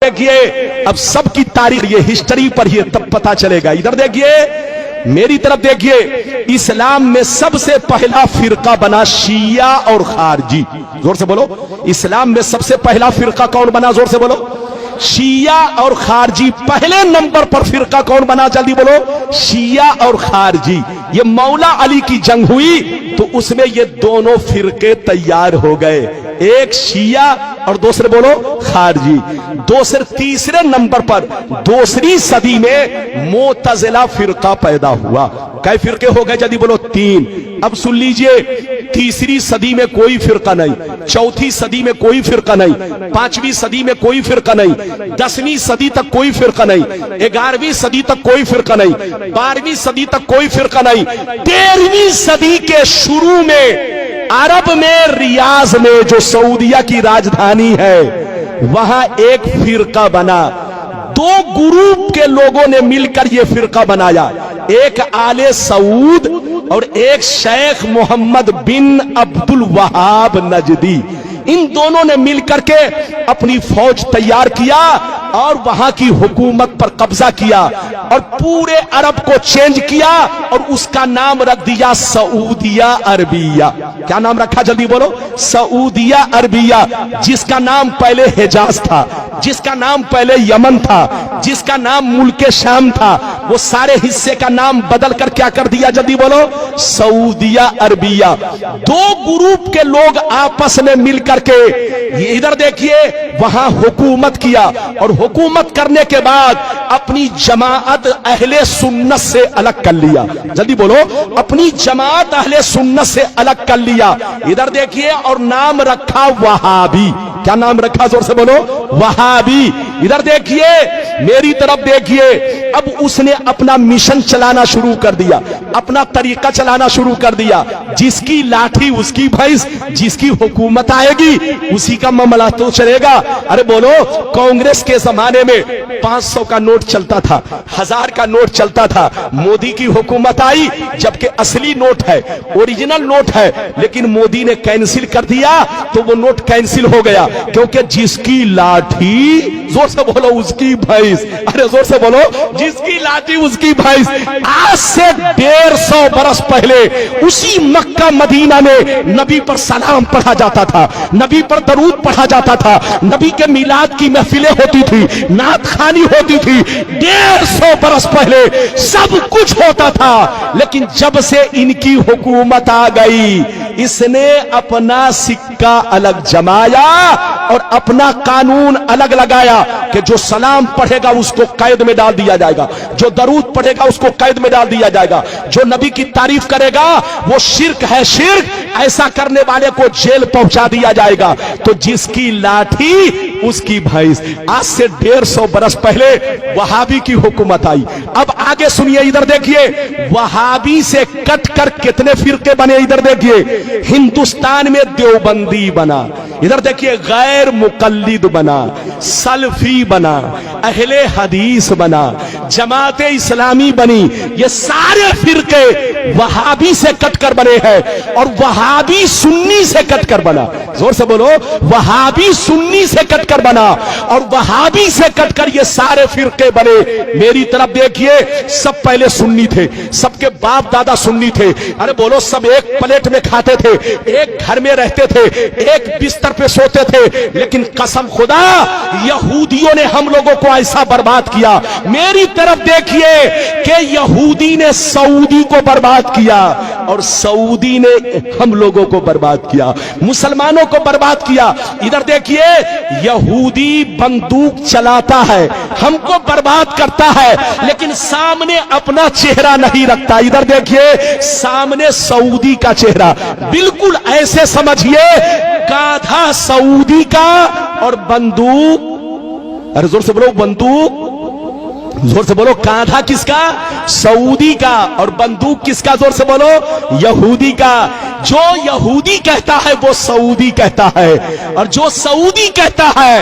دیکھیے اب سب کی تاریخ یہ ہسٹری پر ہی تب پتا چلے گا. ادھر دیکھیے میری طرف دیکھیے, اسلام میں سب سے پہلا فرقہ بنا شیعہ اور خارجی. زور سے بولو, اسلام میں سب سے پہلا فرقہ کون بنا؟ زور سے بولو. شیعہ اور خارجی. پہلے نمبر پر فرقہ کون بنا؟ جلدی بولو. شیعہ اور خارجی. یہ مولا علی کی جنگ ہوئی تو اس میں یہ دونوں فرقے تیار ہو گئے, ایک شیعہ اور دوسرے بولو خارجی. تیسرے نمبر پر دوسری صدی میں معتزلہ فرقہ پیدا ہوا. کئی فرقے ہو گئے؟ جلدی بولو. 3. اب سن لیجئے, تیسری صدی میں کوئی فرقہ نہیں, چوتھی صدی میں کوئی فرقہ نہیں, 5ویں صدی میں کوئی فرقہ نہیں, 10ویں صدی تک کوئی فرقہ نہیں, 11ویں صدی تک کوئی فرقہ نہیں, 12ویں صدی تک کوئی فرقہ نہیں. 13ویں صدی کے شروع میں عرب میں ریاض میں جو سعودیہ کی راجدھانی ہے وہاں ایک فرقہ بنا. 2 گروپ کے لوگوں نے مل کر یہ فرقہ بنایا, ایک آل سعود اور ایک شیخ محمد بن عبد الوہاب نجدی. ان دونوں نے مل کر کے اپنی فوج تیار کیا اور وہاں کی حکومت پر قبضہ کیا اور پورے عرب کو چینج کیا اور اس کا نام رکھ دیا سعودیہ عربیہ. کیا نام رکھا؟ جلدی بولو. سعودیہ عربیہ, جس کا نام پہلے حجاز تھا, جس کا نام پہلے یمن تھا, جس کا نام ملک شام تھا, وہ سارے حصے کا نام بدل کر کیا کر دیا؟ جلدی بولو. سعودیہ عربیہ. 2 گروپ کے لوگ آپس میں مل کر کے ادھر دیکھیے وہاں حکومت کیا اور حکومت کرنے کے بعد اپنی جماعت اہل سنت سے الگ کر لیا. جلدی بولو. اپنی جماعت اہل سنت سے الگ کر لیا. ادھر دیکھیے اور نام رکھا وہابی. کیا نام رکھا؟ زور سے بولو. وہابی. ادھر دیکھیے میری طرف دیکھیے, اب اس نے اپنا مشن چلانا شروع کر دیا, اپنا طریقہ چلانا شروع کر دیا. جس کی لاٹھی اس کی بھینس, جس کی حکومت آئے گی اسی کا معاملہ تو چلے گا. ارے بولو, کانگریس کے زمانے میں 500 کا نوٹ چلتا تھا, 1000 کا نوٹ چلتا تھا. مودی کی حکومت آئی, جبکہ اصلی نوٹ ہے, اوریجنل نوٹ ہے, لیکن مودی نے کینسل کر دیا تو وہ نوٹ کینسل ہو گیا, کیونکہ جس کی لاٹھی, زور سے بولو, اس کی بھینس. ارے زور سے بولو, جس کی لاٹھی اس کی بھینس. آج سے 150 برس پہلے اسی مکہ مدینہ میں نبی پر سلام پڑھا جاتا تھا, نبی پر درود پڑھا جاتا تھا, نبی کے میلاد کی محفلیں ہوتی تھی, نعت خوانی ہوتی تھی. 150 برس پہلے سب کچھ ہوتا تھا, لیکن جب سے ان کی حکومت آ گئی اس نے اپنا سکہ الگ جمایا اور اپنا قانون الگ لگایا کہ جو سلام پڑھے گا اس کو قید میں ڈال دیا جائے گا, جو درود پڑھے گا اس کو قید میں ڈال دیا جائے گا, جو نبی کی تعریف کرے گا وہ شرک ہے شرک, ایسا کرنے والے کو جیل پہنچا دیا جائے گا. تو جس کی لاٹھی اس کی بھینس. آج سے 150 برس پہلے وہابی کی حکومت آئی. اب آگے سنیے, ادھر دیکھیے وہابی سے کٹ کر کتنے فرقے بنے. ادھر دیکھیے ہندوستان میں دیوبندی بنا, ادھر دیکھیے غیر مقلد بنا, سلفی بنا, اہل حدیث بنا, جماعت اسلامی بنی. یہ سارے فرقے وہابی سے کٹ کر بنے ہیں اور وہابی سنی سے کٹ کر بنا. زور سے بولو. وہابی سنی سے کٹ کر بنا اور وہابی سے کٹ کر یہ سارے فرقے بنے. میری طرف دیکھیے, سب پہلے سنی تھے, سب کے باپ دادا سنی تھے. ارے بولو, سب ایک پلیٹ میں کھاتے تھے, ایک گھر میں رہتے تھے, ایک بستر پہ سوتے تھے. لیکن قسم خدا یہودیوں نے ہم لوگوں کو ایسا برباد کیا. میری طرف دیکھیے کہ یہودی نے سعودی کو برباد کیا اور سعودی نے ہم لوگوں کو برباد کیا, مسلمانوں کو برباد کیا. ادھر دیکھیے یہودی بندوق چلاتا ہے, ہم کو برباد کرتا ہے, لیکن سامنے اپنا چہرہ نہیں رکھتا. ادھر دیکھیے سامنے سعودی کا چہرہ, بالکل ایسے سمجھیے گادھا سعودی کا اور بندوق, ارے زور سے بولو, بندوق, زور سے بولو, کاندھا کس کا؟ سعودی کا, اور بندوق کس کا؟ زور سے بولو, یہودی کا. جو یہودی کہتا ہے وہ سعودی کہتا ہے, اور جو سعودی کہتا ہے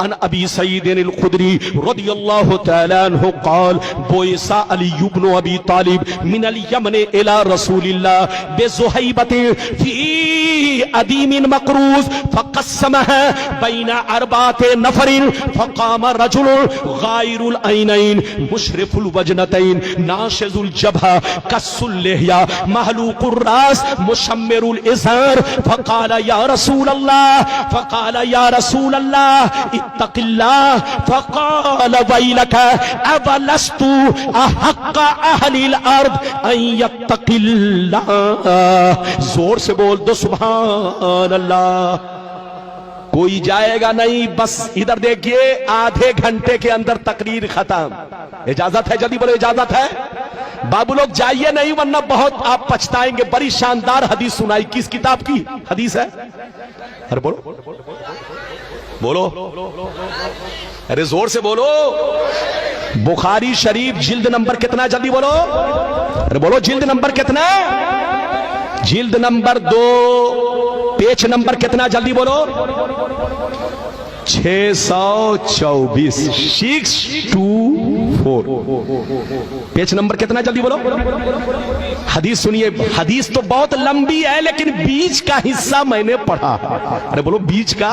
عن ابی سعید الخدری رضی اللہ تعالی عنہ قال بعث علی بن ابی طالب من الیمن الى رسول اللہ بزہیبۃ فی ادیم مقروض فقسمها بین اربعۃ نفر فقام رجل غائر العینین مشرف الوجنتین ناشز الجبهہ کس اللحیہ محلوق الراس مشمر الازار فقال یا رسول اللہ اتق اللہ فقال ویلک اولست احق اہل الارض ان یتق اللہ. زور سے بول دو سبحان اللہ. کوئی جائے گا نہیں, بس ادھر دیکھیے آدھے گھنٹے کے اندر تقریر ختم. اجازت ہے؟ جلدی بولو اجازت ہے. بابو لوگ جائیے نہیں ورنہ بہت آپ پچھتائیں گے. بڑی شاندار حدیث سنائی. کس کتاب کی حدیث ہے؟ ارے بولو بولو, ارے زور سے بولو. بخاری شریف جلد نمبر کتنا؟ جلدی بولو. ارے بولو جلد نمبر کتنا؟ جلد نمبر 2 پیج نمبر کتنا؟ جلدی بولو. 624 624 پیج نمبر کتنا؟ جلدی بولو. حدیث سنیے. حدیث تو بہت لمبی ہے لیکن بیچ کا حصہ میں نے پڑھا. ارے بولو بیچ کا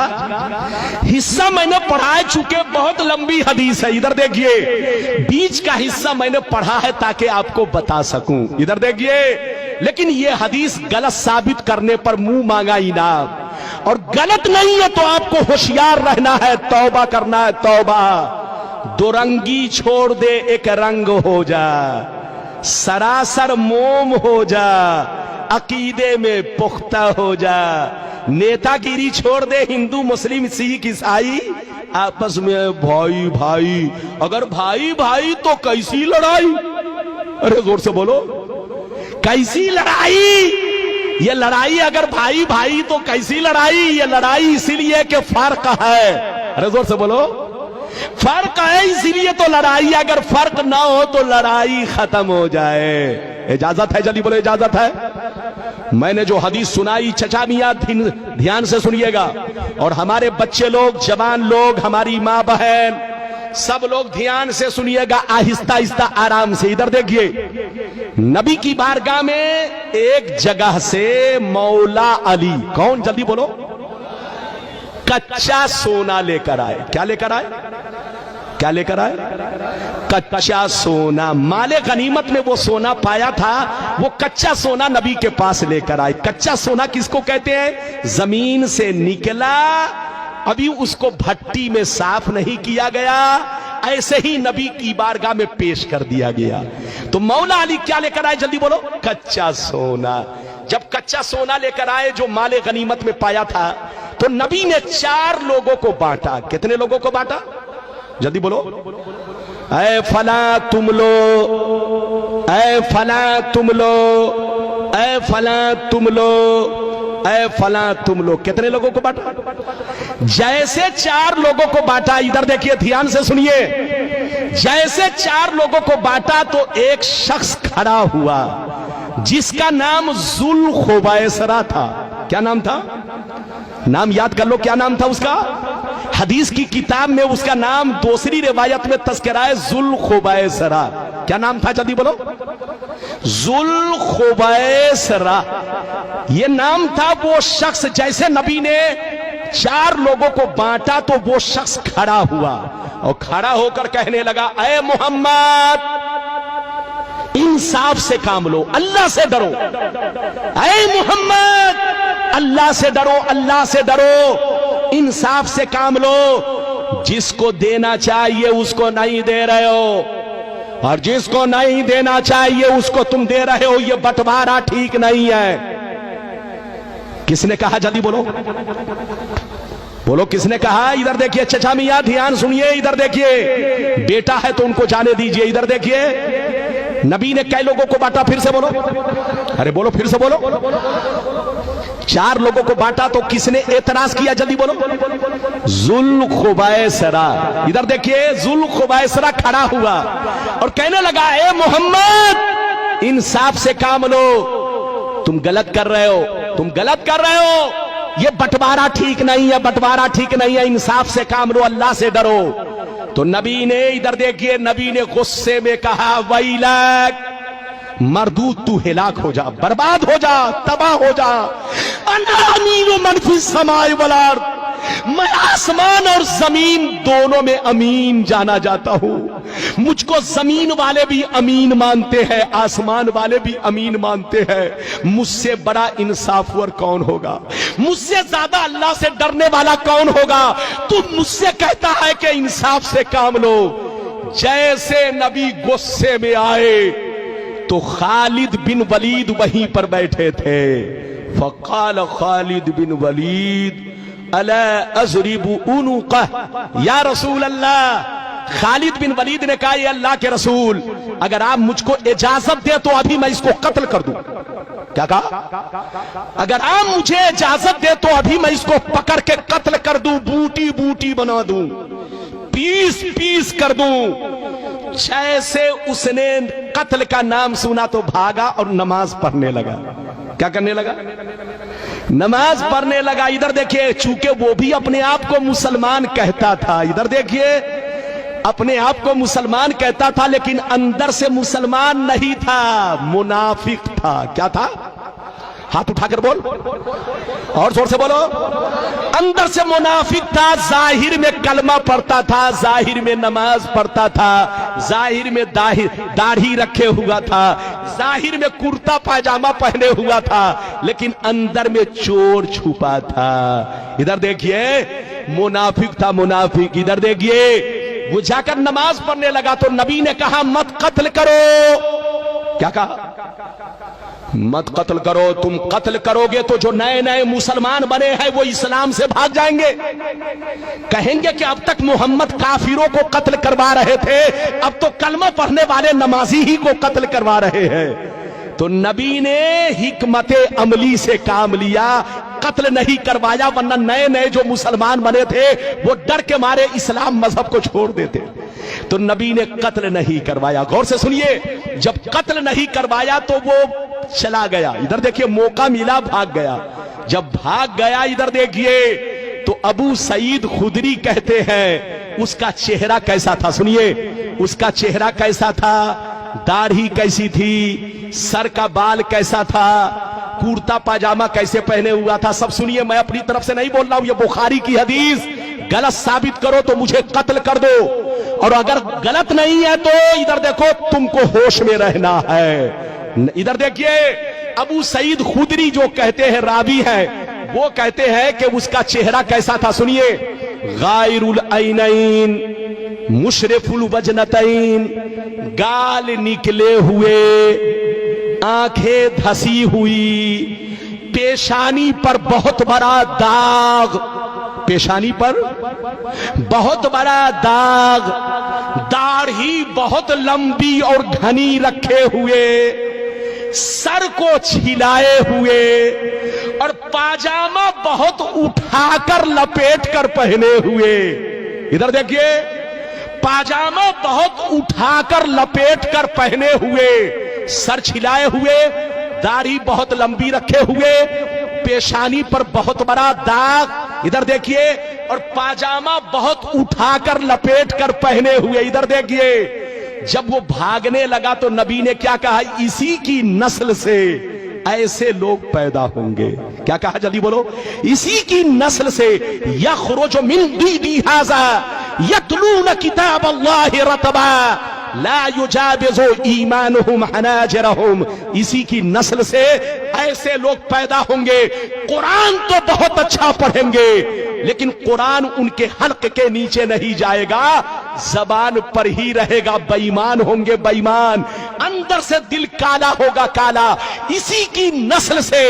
حصہ میں نے پڑھا ہے چونکہ بہت لمبی حدیث ہے. ادھر دیکھیے بیچ کا حصہ میں نے پڑھا ہے تاکہ آپ کو بتا سکوں. ادھر دیکھیے. لیکن یہ حدیث غلط ثابت کرنے پر منہ مانگا انعام, اور غلط نہیں ہے تو آپ کو ہوشیار رہنا ہے, توبہ کرنا ہے. توبہ. دو رنگی چھوڑ دے ایک رنگ ہو جا, سراسر موم ہو جا, عقیدے میں پختہ ہو جا. نیتا گیری چھوڑ دے, ہندو مسلم سکھ عیسائی آپس میں بھائی بھائی. اگر بھائی بھائی تو کیسی لڑائی؟ ارے زور سے بولو. کیسی لڑائی؟ یہ لڑائی اگر بھائی بھائی تو کیسی لڑائی؟ یہ لڑائی اسی لیے کہ فرق ہے. ارے زور سے بولو. فرق ہے اسی لیے تو لڑائی. اگر فرق نہ ہو تو لڑائی ختم ہو جائے. اجازت ہے؟ جلدی بولو اجازت ہے. میں نے جو حدیث سنائی چچا میاں دھیان سے سنیے گا, اور ہمارے بچے لوگ, جوان لوگ, ہماری ماں بہن, سب لوگ دھیان سے سنیے گا, آہستہ آہستہ آرام سے. ادھر دیکھیے. نبی کی بارگاہ میں ایک جگہ سے مولا علی, کون؟ جلدی بولو. کچا سونا لے کر آئے. کیا لے کر آئے؟ کیا لے کر آئے؟ کچا سونا. مال غنیمت میں وہ سونا پایا تھا, وہ کچا سونا نبی کے پاس لے کر آئے. کچا سونا کس کو کہتے ہیں؟ زمین سے نکلا, ابھی اس کو بھٹی میں صاف نہیں کیا گیا, ایسے ہی نبی کی بارگاہ میں پیش کر دیا گیا. تو مولا علی کیا لے کر آئے؟ جلدی بولو. کچا سونا. جب کچا سونا لے کر آئے جو مال غنیمت میں پایا تھا, تو نبی نے 4 لوگوں کو بانٹا. کتنے لوگوں کو بانٹا؟ جلدی بولو. اے فلاں تم لو, اے فلاں تم لو, اے فلاں تم لو, اے فلاں تم لو. کتنے لوگوں کو بانٹا؟ جیسے 4 لوگوں کو بانٹا, ادھر دیکھیے دھیان سے سنیے, جیسے 4 لوگوں کو بانٹا تو ایک شخص کھڑا ہوا جس کا نام ذوالخویسرہ تھا. کیا نام تھا؟ نام یاد کر لو. کیا نام تھا اس کا؟ حدیث کی کتاب میں اس کا نام دوسری روایت میں تذکرہ ہے ذوالخویسرہ. کیا نام تھا؟ جلدی بولو. ذوالخویسرہ یہ نام تھا. وہ شخص جیسے نبی نے 4 لوگوں کو بانٹا تو وہ شخص کھڑا ہوا اور کھڑا ہو کر کہنے لگا, اے محمد انصاف سے کام لو, اللہ سے ڈرو. اے محمد اللہ سے ڈرو, اللہ سے ڈرو, انصاف سے کام لو. جس کو دینا چاہیے اس کو نہیں دے رہے ہو, اور جس کو نہیں دینا چاہیے اس کو تم دے رہے ہو. یہ بٹوارا ٹھیک نہیں ہے. کس نے کہا؟ جلدی بولو بولو. کس نے کہا؟ ادھر دیکھیے چچا میاں دھیان سنیے. ادھر دیکھیے. بیٹا ہے تو ان کو جانے دیجئے. ادھر دیکھیے نبی نے کئی لوگوں کو بانٹا؟ پھر سے بولو. ارے بولو پھر سے بولو. 4 لوگوں کو بانٹا تو کس نے اعتراض کیا؟ جلدی بولو. ذوالخویسرہ. ادھر دیکھیے ذوالخویسرہ کھڑا ہوا اور کہنے لگا, اے محمد انصاف سے کام لو, تم غلط کر رہے ہو, تم غلط کر رہے ہو. یہ بٹوارا ٹھیک نہیں ہے، بٹوارا ٹھیک نہیں ہے، انصاف سے کام لو، اللہ سے ڈرو۔ تو نبی نے ادھر دیکھیے، نبی نے غصے میں کہا ویلک، مردود تو ہلاک ہو جا، برباد ہو جا، تباہ ہو جا۔ انا امین من فی السماء والارض، میں آسمان اور زمین دونوں میں امین جانا جاتا ہوں۔ مجھ کو زمین والے بھی امین مانتے ہیں، آسمان والے بھی امین مانتے ہیں۔ مجھ سے بڑا انصافور کون ہوگا؟ مجھ سے زیادہ اللہ سے ڈرنے والا کون ہوگا؟ تو مجھ سے کہتا ہے کہ انصاف سے کام لو۔ جیسے نبی غصے میں آئے تو خالد بن ولید وہیں پر بیٹھے تھے۔ فقال خالد بن ولید الا اضرب عنقہ یا رسول اللہ۔ خالد بن ولید نے کہا یہ اللہ کے رسول، اگر آپ مجھ کو اجازت دے تو ابھی میں اس کو قتل کر دوں۔ کیا کہا؟ اگر آپ مجھے اجازت دے تو ابھی میں اس کو پکڑ کے قتل کر دوں، بوٹی بوٹی بنا دوں، پیس پیس کر دوں۔ جیسے اس نے قتل کا نام سنا تو بھاگا اور نماز پڑھنے لگا۔ کیا کرنے لگا؟ نماز پڑھنے لگا۔ ادھر دیکھیے، چونکہ وہ بھی اپنے آپ کو مسلمان کہتا تھا، ادھر دیکھیے، اپنے آپ کو مسلمان کہتا تھا لیکن اندر سے مسلمان نہیں تھا، منافق تھا۔ کیا تھا؟ ہاتھ اٹھا کر بول، اور زور سے بولو۔ اندر سے منافق تھا، ظاہر میں کلمہ پڑھتا تھا، ظاہر میں نماز پڑھتا تھا، ظاہر میں داڑھی رکھے ہوا تھا، ظاہر میں کرتا پاجامہ پہنے ہوا تھا، لیکن اندر میں چور چھپا تھا۔ ادھر دیکھیے، منافق تھا، منافق۔ ادھر دیکھیے، وہ جا کر نماز پڑھنے لگا تو نبی نے کہا مت قتل کرو۔ کیا کہا؟ مت قتل کرو۔ تم قتل کرو گے تو جو نئے نئے مسلمان بنے ہیں وہ اسلام سے بھاگ جائیں گے، کہیں گے کہ اب تک محمد کافروں کو قتل کروا رہے تھے، اب تو کلمہ پڑھنے والے نمازی ہی کو قتل کروا رہے ہیں۔ تو نبی نے حکمت عملی سے کام لیا، قتل نہیں کروایا، ورنہ نئے نئے جو مسلمان بنے تھے وہ ڈر کے مارے اسلام مذہب کو چھوڑ دیتے۔ تو نبی نے قتل نہیں کروایا۔ غور سے سنیے، جب قتل نہیں کروایا تو وہ چلا گیا۔ ادھر دیکھیے، موقع ملا، بھاگ گیا۔ جب بھاگ گیا، ادھر دیکھیے، تو ابو سعید خدری کہتے ہیں اس کا چہرہ کیسا تھا؟ سنیے، اس کا چہرہ کیسا تھا، داڑھی کیسی تھی، سر کا بال کیسا تھا، کرتا پاجامہ کیسے پہنے ہوا تھا، سب سنیے۔ میں اپنی طرف سے نہیں بول رہا ہوں، یہ بخاری کی حدیث، غلط ثابت کرو تو مجھے قتل کر دو، اور اگر غلط نہیں ہے تو ادھر دیکھو تم کو ہوش میں رہنا ہے۔ ادھر دیکھیے، ابو سعید خدری جو کہتے ہیں راوی ہیں، وہ کہتے ہیں کہ اس کا چہرہ کیسا تھا؟ سنیے، غائر العینین، مشرف الوجنتین، گال نکلے ہوئے، آنکھیں دھسی ہوئی، پیشانی پر بہت بڑا داغ، پیشانی پر بہت بڑا داغ، داڑھی بہت لمبی اور گھنی رکھے ہوئے، سر کو چھلائے ہوئے، اور پاجامہ بہت اٹھا کر لپیٹ کر پہنے ہوئے۔ ادھر دیکھیے، پاجامہ بہت اٹھا کر لپیٹ کر پہنے ہوئے، سر چھلائے ہوئے، داڑھی بہت لمبی رکھے ہوئے، پیشانی پر بہت بڑا داغ، ادھر دیکھیے، اور پاجامہ بہت اٹھا کر لپیٹ کر پہنے ہوئے۔ ادھر دیکھیے، جب وہ بھاگنے لگا تو نبی نے کیا کہا؟ اسی کی نسل سے ایسے لوگ پیدا ہوں گے۔ کیا کہا؟ جلدی بولو۔ اسی کی نسل سے یخرج من دیدی ھذا یتلون کتاب اللہ رتبا لا یجاوز ایمانہم حناجرہم، اسی کی نسل سے ایسے لوگ پیدا ہوں گے، قرآن تو بہت اچھا پڑھیں گے لیکن قرآن ان کے حلق کے نیچے نہیں جائے گا، زبان پر ہی رہے گا، بے ایمان ہوں گے، بے ایمان، اندر سے دل کالا ہوگا، کالا۔ اسی کی نسل سے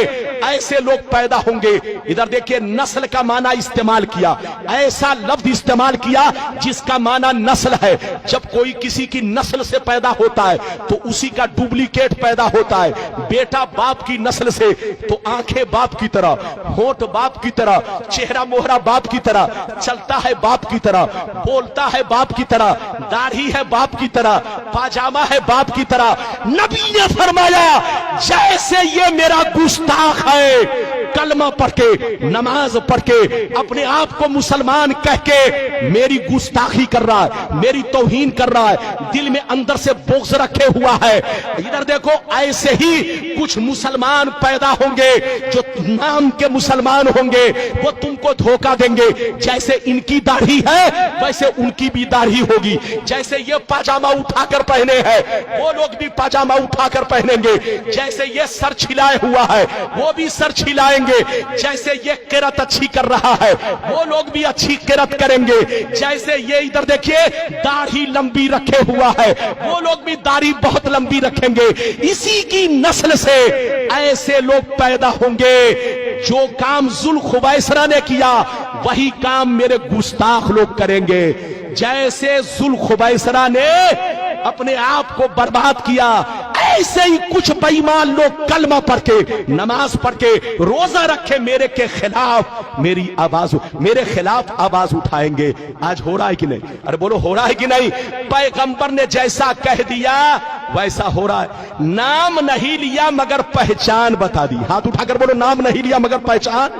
ایسے لوگ پیدا ہوں گے۔ ادھر دیکھیے، نسل کا معنی استعمال کیا، ایسا لفظ استعمال کیا جس کا معنی نسل ہے۔ جب کوئی کسی کی نسل سے پیدا ہوتا ہے تو اسی کا ڈپلیکیٹ پیدا ہوتا ہے۔ بیٹا باپ کی نسل سے تو آنکھیں باپ کی طرح، ہونٹ باپ کی طرح، چہرہ مہرہ باپ کی طرح، چلتا ہے باپ کی طرح، بولتا ہے باپ کی طرح، داڑھی ہے باپ کی طرح، پاجامہ ہے باپ کی طرح۔ نبی نے فرمایا جیسے یہ میرا گستاخ ہے، کلمہ پڑھ کے نماز پڑھ کے اپنے آپ کو مسلمان کہہ کے میری گستاخی کر رہا ہے, میری توہین کر رہا ہے, دل میں اندر سے بغض رکھے ہوا ہے. ادھر دیکھو ایسے ہی کچھ مسلمان پیدا ہوں گے جو نام کے مسلمان ہوں گے, وہ تم کو دھوکہ دیں گے. جیسے ان کی داڑھی ہے ویسے ان کی بھی داڑھی ہوگی, جیسے یہ پاجامہ اٹھا کر پہنے ہیں وہ لوگ بھی پاجامہ اٹھا کر پہنیں گے, جیسے یہ سر چھلائے ہوا ہے وہ بھی سر چھلائیں گے, جیسے یہ قرت اچھی کر رہا ہے وہ لوگ بھی اچھی قرت کریں گے, جیسے یہ ادھر دیکھیے داڑھی لمبی رکھے ہوا ہے وہ لوگ بھی داڑھی بہت لمبی رکھیں گے. اسی کی نسل سے ایسے لوگ پیدا ہوں گے جو کام ذوالخویسرہ نے کیا وہی کام میرے گستاخ لوگ کریں گے. جیسے ذوالخویسرہ نے اپنے آپ کو برباد کیا ایسے ہی کچھ بے ایمان لوگ کلمہ پڑھ کے نماز پڑھ کے روزہ رکھے میرے کے خلاف میرے خلاف آواز اٹھائیں گے. آج ہو رہا ہے کہ نہیں؟ ارے بولو ہو رہا ہے کہ نہیں؟ پیغمبر نے جیسا کہہ دیا ویسا ہو رہا ہے. نام نہیں لیا مگر پہچان بتا دی. ہاتھ اٹھا کر بولو نام نہیں لیا مگر پہچان.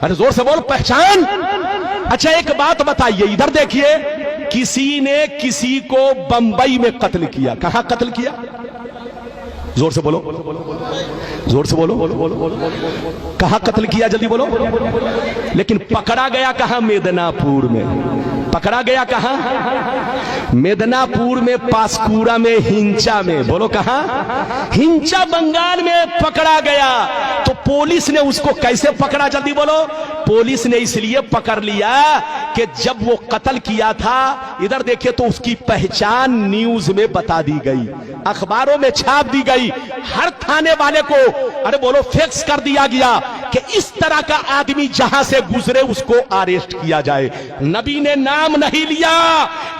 ارے زور سے بولو پہچان. اچھا ایک بات بتائیے, ادھر دیکھیے, کسی نے کسی کو بمبئی میں قتل کیا. کہاں قتل کیا؟ زور سے بولو, زور سے بولو. کہاں قتل کیا؟ جلدی بولو. لیکن پکڑا گیا کہاں؟ میدناپور میں. پکڑا گیا کہاں؟ میدناپور میں, پاسکورا میں, ہنچا میں. بولو کہاں؟ ہنچا بنگال میں پکڑا گیا. تو پولیس نے اس کو کیسے پکڑا؟ جلدی بولو. پولیس نے اس لیے پکڑ لیا کہ جب وہ قتل کیا تھا ادھر دیکھیں تو اس کی پہچان نیوز میں بتا دی گئی, اخباروں میں چھاپ دی گئی, ہر تھانے والے کو ارے بولو فیکس کر دیا گیا کہ اس طرح کا آدمی جہاں سے گزرے اس کو اریسٹ کیا جائے. نبی نے نام نہیں لیا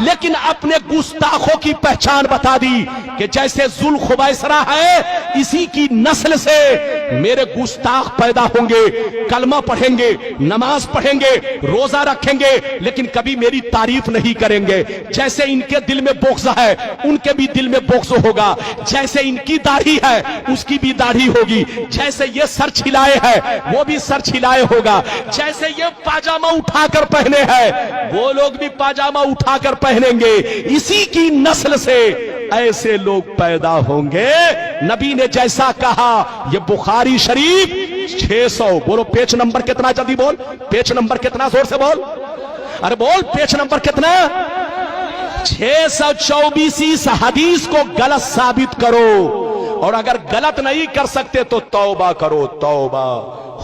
لیکن اپنے گستاخوں کی پہچان بتا دی کہ جیسے ذوالخویسرہ ہے اسی کی نسل سے میرے گستاخ پیدا ہوں گے, کلمہ پڑھیں گے, نماز پڑھیں گے, روزہ رکھیں گے, لیکن کبھی میری تعریف نہیں کریں گے. جیسے ان کے دل میں بغض ہے ان کے بھی دل میں بغض ہوگا, جیسے ان کی داڑھی ہے اس کی بھی داڑھی ہوگی, جیسے یہ سر چھلائے ہے وہ بھی سر چھلائے ہوگا, جیسے یہ پاجامہ اٹھا کر پہنے ہیں وہ لوگ بھی پاجامہ اٹھا کر پہنیں گے. اسی کی نسل سے ایسے لوگ پیدا ہوں گے. نبی نے جیسا کہا, یہ بخاری شریف 600. بولو پیج نمبر کتنا؟ جلدی بول پیج نمبر کتنا؟ زور سے بول. ارے بول پیج نمبر کتنا؟ 624. اس حدیث کو غلط ثابت کرو, اور اگر غلط نہیں کر سکتے تو توبہ کرو, توبہ.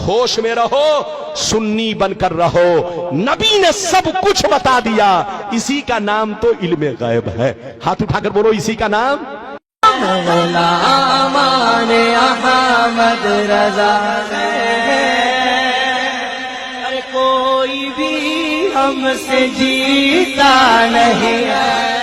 ہوش میں رہو, سنی بن کر رہو. نبی نے سب کچھ بتا دیا, اسی کا نام تو علم غیب ہے. ہاتھ اٹھا کر بولو اسی کا نام. غلامان احمد رضا ہے, کوئی بھی ہم سے جیتا نہیں ہے.